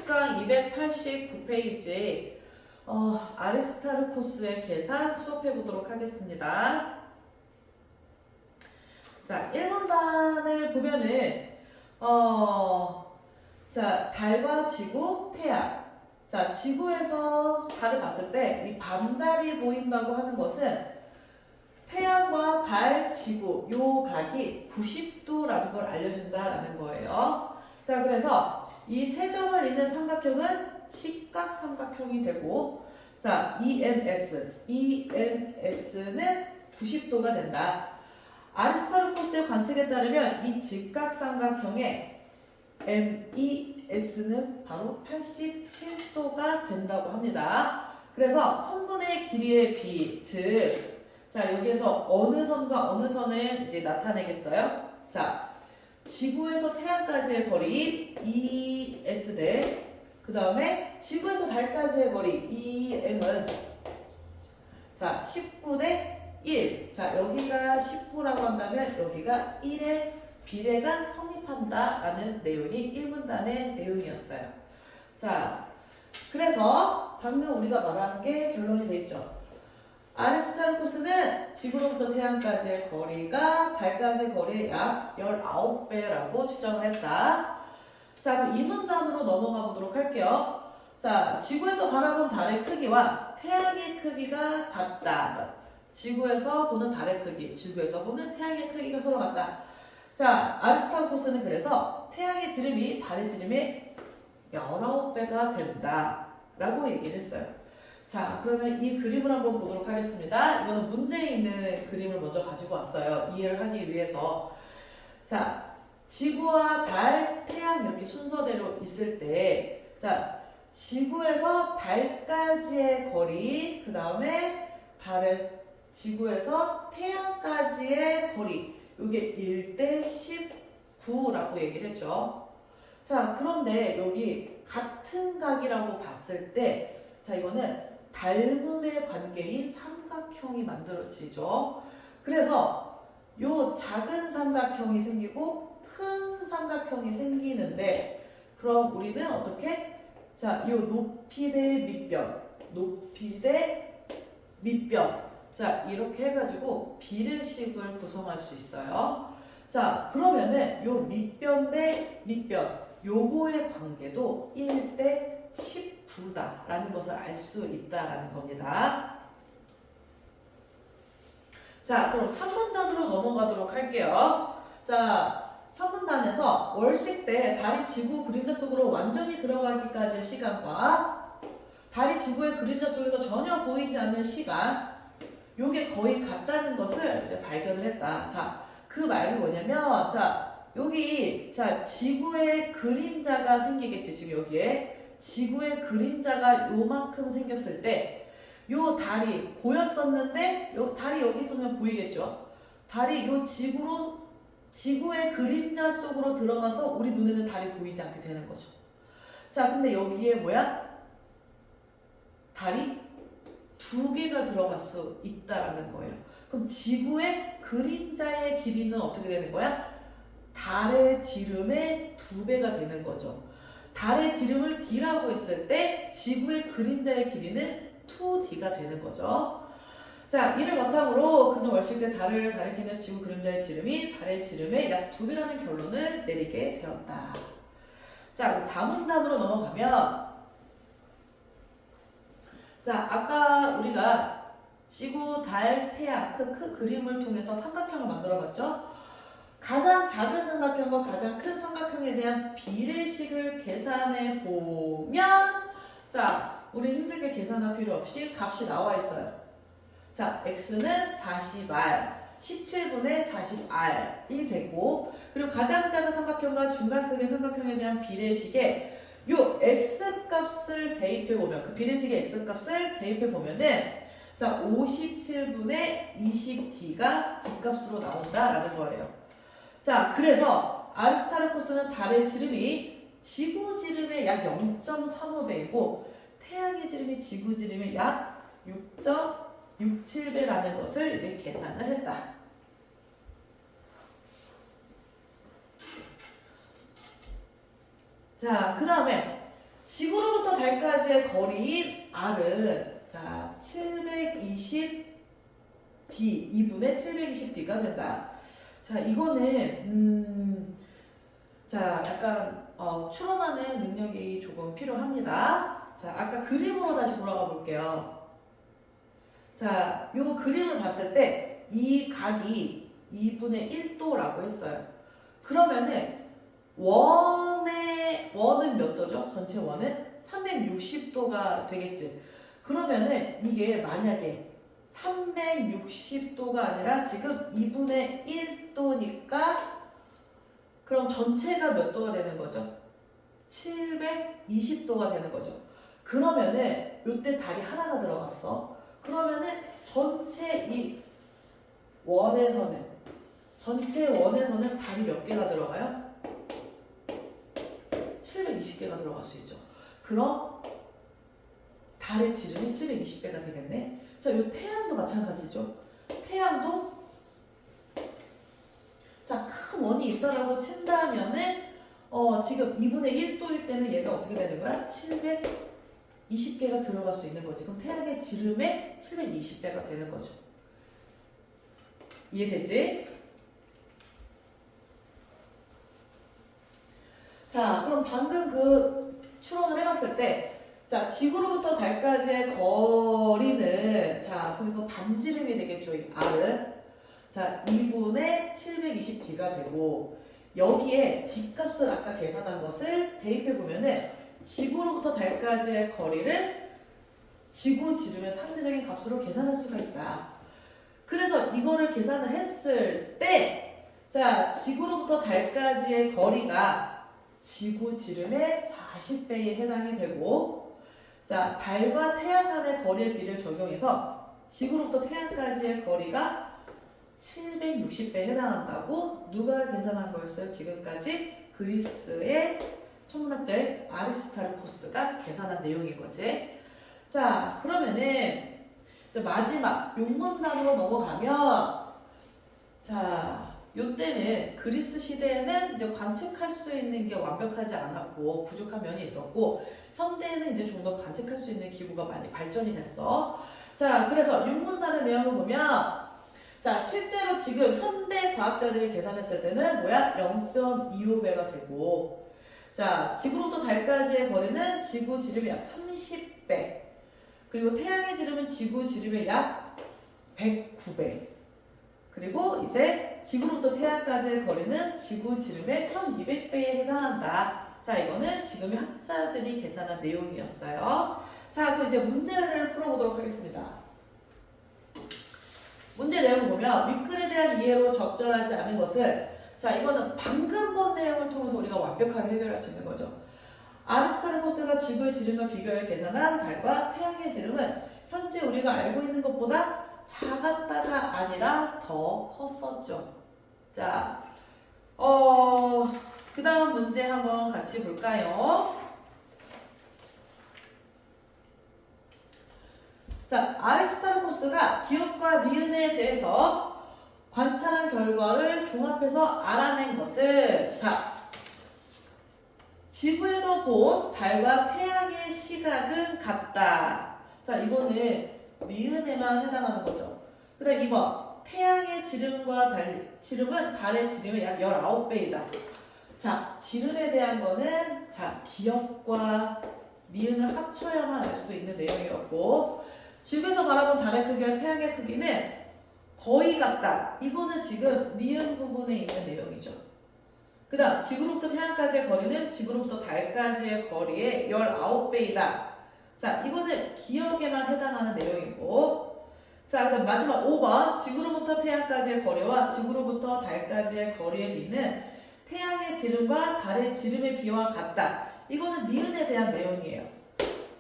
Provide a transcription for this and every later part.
10강 289페이지 아리스타르코스의 계산 수업해 보도록 하겠습니다. 자, 1문단을 보면은 자, 달과 지구, 태양. 자, 지구에서 달을 봤을 때 이 반달이 보인다고 하는 것은 태양과 달, 지구 요 각이 90도라는 걸 알려준다라는 거예요. 자, 그래서 이 세 점을 잇는 삼각형은 직각삼각형이 되고, 자, EMS는 90도가 된다. 아리스타르코스의 관측에 따르면 이 직각삼각형의 MES는 바로 87도가 된다고 합니다. 그래서 선분의 길이의 비, 즉, 자, 여기에서 어느 선과 어느 선을 이제 나타내겠어요? 자, 지구에서 태양까지의 거리 ES 그 다음에 지구에서 달까지의 거리 EM은 자, 19 대 1. 자, 여기가 19라고 한다면 여기가 1의 비례가 성립한다라는 내용이 1문단의 내용이었어요. 자, 그래서 방금 우리가 말한 게 결론이 돼 있죠. 아리스타르코스는 지구로부터 태양까지의 거리가 달까지의 거리의 약 19배라고 추정을 했다. 자, 그럼 이 문단으로 넘어가 보도록 할게요. 자, 지구에서 바라본 달의 크기와 태양의 크기가 같다. 지구에서 보는 달의 크기, 지구에서 보는 태양의 크기가 서로 같다. 자, 아리스타르코스는 그래서 태양의 지름이 달의 지름의 19배가 된다 라고 얘기를 했어요. 자, 그러면 이 그림을 한번 보도록 하겠습니다. 이거는 문제에 있는 그림을 먼저 가지고 왔어요. 이해를 하기 위해서. 자, 지구와 달, 태양 이렇게 순서대로 있을 때, 자, 지구에서 달까지의 거리, 그 다음에 지구에서 태양까지의 거리, 이게 1대 19라고 얘기를 했죠. 자, 그런데 여기 같은 각이라고 봤을 때, 자, 이거는 닮음의 관계인 삼각형이 만들어지죠. 그래서 요 작은 삼각형이 생기고 큰 삼각형이 생기는데, 그럼 우리는 어떻게? 자, 요 높이 대 밑변, 높이 대 밑변. 자, 이렇게 해가지고 비례식을 구성할 수 있어요. 자, 그러면은 요 밑변 대 밑변, 요거의 관계도 1대 19다라는 것을 알 수 있다라는 겁니다. 자, 그럼 3문단으로 넘어가도록 할게요. 자, 3문단에서 월식 때 달이 지구 그림자 속으로 완전히 들어가기까지의 시간과 달이 지구의 그림자 속에서 전혀 보이지 않는 시간, 요게 거의 같다는 것을 이제 발견을 했다. 자, 그 말이 뭐냐면, 자, 여기, 자, 지구의 그림자가 생기겠지, 지금 여기에. 지구의 그림자가 요만큼 생겼을 때, 요 달이 보였었는데, 요 달이 여기 있으면 보이겠죠? 달이 요 지구의 그림자 속으로 들어가서 우리 눈에는 달이 보이지 않게 되는 거죠. 자, 근데 여기에 뭐야? 달이 2개가 들어갈 수 있다라는 거예요. 그럼 지구의 그림자의 길이는 어떻게 되는 거야? 달의 지름의 2배가 되는 거죠. 달의 지름을 D라고 했을 때 지구의 그림자의 길이는 2D가 되는 거죠. 자, 이를 바탕으로 그는 월식 때 달을 가리키는 지구 그림자의 지름이 달의 지름의 약 2배라는 결론을 내리게 되었다. 자, 4문단으로 넘어가면, 자, 아까 우리가 지구, 달, 태양 그 그림을 통해서 삼각형을 만들어 봤죠? 가장 작은 삼각형과 가장 큰 삼각형에 대한 비례식을 계산해 보면, 자, 우리 힘들게 계산할 필요 없이 값이 나와 있어요. 자, x는 40r, 17분의 40r이 되고, 그리고 가장 작은 삼각형과 중간 크기 삼각형에 대한 비례식에 요 x값을 대입해 보면, 그 비례식의 x값을 대입해 보면은, 자, 57분의 20d가 d값으로 나온다라는 거예요. 자, 그래서 아리스타르코스는 달의 지름이 지구 지름의 약 0.35배이고 태양의 지름이 지구 지름의 약 6.67배라는 것을 이제 계산을 했다. 자, 그 다음에 지구로부터 달까지의 거리인 r은 자 720d 2분의 720d가 된다. 자 이거는 자 약간 추론하는 능력이 조금 필요합니다. 자 아까 그림으로 다시 돌아가 볼게요. 자 요 그림을 봤을 때 이 각이 2분의 1도라고 했어요. 그러면은 원은 몇 도죠? 전체 원은 360도가 되겠지. 그러면은 이게 만약에 360도가 아니라 지금 2분의 1도니까 그럼 전체가 몇 도가 되는 거죠? 720도가 되는 거죠. 그러면은 요때 달이 하나가 들어갔어. 그러면은 전체 원에서는 달이 몇 개가 들어가요? 720개가 들어갈 수 있죠. 그럼 달의 지름이 720배가 되겠네. 자, 이 태양도 마찬가지죠. 태양도 자, 큰 원이 있다라고 친다면은 지금 2분의 1도일 때는 얘가 어떻게 되는 거야? 720개가 들어갈 수 있는 거지. 그럼 태양의 지름의 720배가 되는 거죠. 이해되지? 자, 그럼 방금 그 추론을 해봤을 때, 자, 지구로부터 달까지의 거리는, 자, 그리고 반지름이 되겠죠, 이 R은. 자, 2분의 720D가 되고, 여기에 D값을 아까 계산한 것을 대입해보면은, 지구로부터 달까지의 거리를 지구 지름의 상대적인 값으로 계산할 수가 있다. 그래서 이거를 계산을 했을 때, 자, 지구로부터 달까지의 거리가 지구 지름의 40배에 해당이 되고, 자, 달과 태양 간의 거리의 비를 적용해서 지구로부터 태양까지의 거리가 760배에 해당한다고 누가 계산한 거였어요? 지금까지 그리스의 천문학자의 아리스타르코스가 계산한 내용인 거지. 자, 그러면은 마지막 6문단으로 넘어가면, 자, 요때는 그리스 시대에는 이제 관측할 수 있는 게 완벽하지 않았고 부족한 면이 있었고, 현대에는 이제 좀 더 관측할 수 있는 기구가 많이 발전이 됐어. 자, 그래서 6문단의 내용을 보면, 자, 실제로 지금 현대 과학자들이 계산했을 때는 뭐야? 0.25배가 되고, 자, 지구로부터 달까지의 거리는 지구 지름이 약 30배. 그리고 태양의 지름은 지구 지름의 약 109배. 그리고 이제 지구로부터 태양까지의 거리는 지구 지름의 1200배에 해당한다. 자, 이거는 지금의 학자들이 계산한 내용이었어요. 자, 그럼 이제 문제를 풀어보도록 하겠습니다. 문제 내용을 보면 윗글에 대한 이해로 적절하지 않은 것을, 자, 이거는 방금 본 내용을 통해서 우리가 완벽하게 해결할 수 있는 거죠. 아리스타르코스가 지구의 지름과 비교해 계산한 달과 태양의 지름은 현재 우리가 알고 있는 것보다 작았다가 아니라 더 컸었죠. 자, 그 다음 문제 한번 같이 볼까요? 자, 아리스타르코스가 기업과 니은에 대해서 관찰한 결과를 종합해서 알아낸 것은, 자, 지구에서 본 달과 태양의 시각은 같다. 자, 이거는 니은에만 해당하는 거죠. 그 다음 2번, 태양의 지름과 지름은 달의 지름의 약 19배이다. 자, 지름에 대한 거는, 자, 기억과 니은을 합쳐야만 알 수 있는 내용이었고, 지구에서 바라본 달의 크기와 태양의 크기는 거의 같다. 이거는 지금 니은 부분에 있는 내용이죠. 그 다음, 지구로부터 태양까지의 거리는 지구로부터 달까지의 거리의 19배이다. 자, 이거는 기억에만 해당하는 내용이고, 자, 그 다음 마지막 5번, 지구로부터 태양까지의 거리와 지구로부터 달까지의 거리의 비는 태양의 지름과 달의 지름의 비와 같다. 이거는 니은에 대한 내용이에요.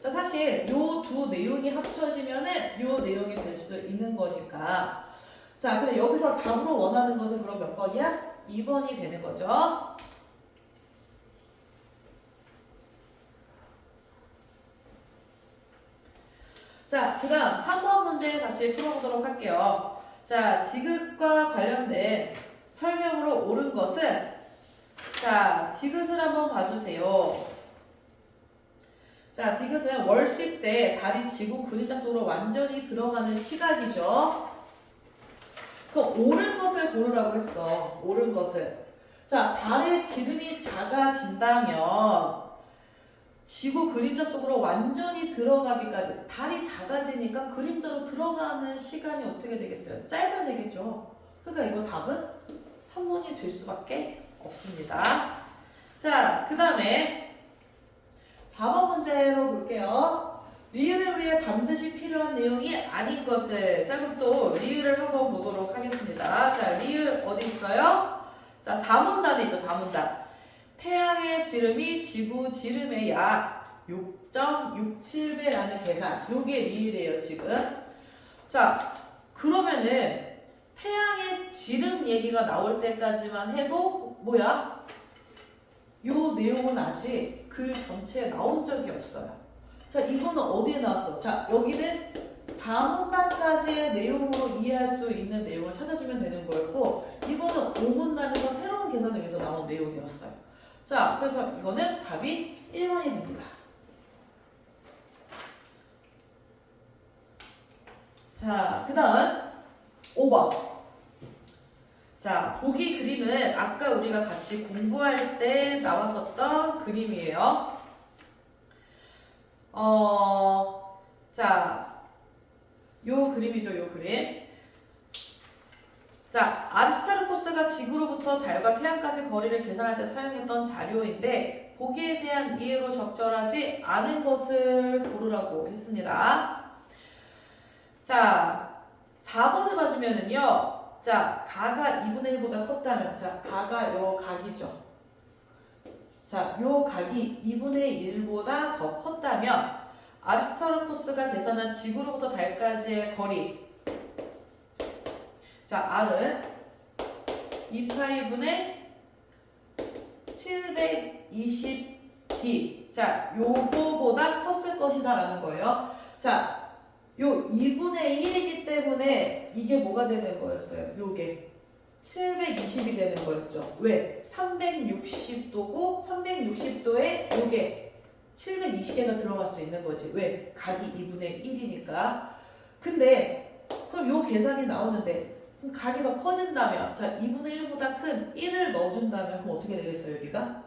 자, 사실 요 두 내용이 합쳐지면은 요 내용이 될 수 있는 거니까. 자, 근데 여기서 답으로 원하는 것은 그럼 몇 번이야? 2번이 되는 거죠. 자, 그 다음 3번 문제 같이 풀어보도록 할게요. 자, 디귿과 관련된 설명으로 옳은 것은, 자, 디귿을 한번 봐주세요. 자, 디귿은 월식 때 달이 지구 그림자 속으로 완전히 들어가는 시각이죠. 그럼 옳은 것을 고르라고 했어. 옳은 것을. 자, 달의 지름이 작아진다면 지구 그림자 속으로 완전히 들어가기까지 달이 작아지니까 그림자로 들어가는 시간이 어떻게 되겠어요? 짧아지겠죠. 그러니까 이거 답은 3번이 될 수밖에 없습니다. 자, 그 다음에 4번 문제로 볼게요. 리을을 위해 반드시 필요한 내용이 아닌 것을. 자, 그럼 또 리을을 한번 보도록 하겠습니다. 자, 리을 어디 있어요? 자, 4문단에 있죠. 4문단. 태양의 지름이 지구 지름의 약 6.67배라는 계산. 요게 리을이에요, 지금. 자, 그러면은 태양의 지름 얘기가 나올 때까지만 해도 뭐야? 요 내용은 아직 그 전체에 나온 적이 없어요. 자, 이거는 어디에 나왔어? 자, 여기는 4문단까지의 내용으로 이해할 수 있는 내용을 찾아주면 되는 거였고, 이거는 5문단에서 새로운 계산을 위해서 나온 내용이었어요. 자, 그래서 이거는 답이 1번이 됩니다. 자, 그 다음 5번. 자, 보기 그림은 아까 우리가 같이 공부할 때 나왔었던 그림이에요. 자, 요 그림이죠, 요 그림. 자, 아리스타르코스가 지구로부터 달과 태양까지 거리를 계산할 때 사용했던 자료인데 보기에 대한 이해로 적절하지 않은 것을 고르라고 했습니다. 자, 4번을 봐주면은요. 자, 가가 2분의 1보다 컸다면, 자, 가가 요 각이죠. 자, 요 각이 2분의 1보다 더 컸다면 아리스타르코스가 계산한 지구로부터 달까지의 거리, 자, R은 2파이분의 720D. 자, 요거보다 컸을 것이다 라는 거예요. 자, 요 2분의 1이기 때문에 이게 뭐가 되는 거였어요? 요게 720이 되는 거였죠. 왜? 360도고 360도에 요게 720개가 들어갈 수 있는 거지. 왜? 각이 2분의 1이니까. 근데 그럼 요 계산이 나오는데 그럼 각이 더 커진다면, 자, 2분의 1보다 큰 1을 넣어준다면 그럼 어떻게 되겠어요, 여기가?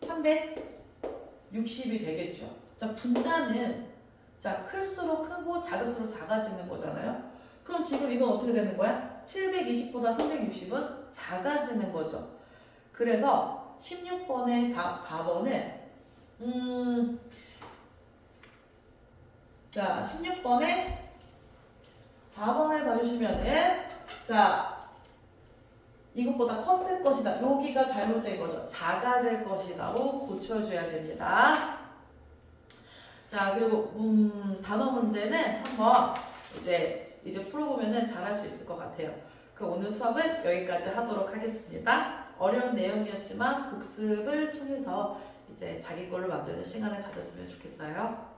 360이 되겠죠. 자, 분자는 자, 클수록 크고 작을수록 작아지는 거잖아요. 그럼 지금 이건 어떻게 되는 거야? 720보다 360은 작아지는 거죠. 그래서 16번의 답 4번은 자, 16번에 4번을 봐주시면은, 자, 이것보다 컸을 것이다. 여기가 잘못된 거죠. 작아질 것이다로 고쳐줘야 됩니다. 자, 그리고 단어 문제는 한번 이제 풀어보면은 잘할 수 있을 것 같아요. 그럼 오늘 수업은 여기까지 하도록 하겠습니다. 어려운 내용이었지만 복습을 통해서 이제 자기 걸로 만드는 시간을 가졌으면 좋겠어요.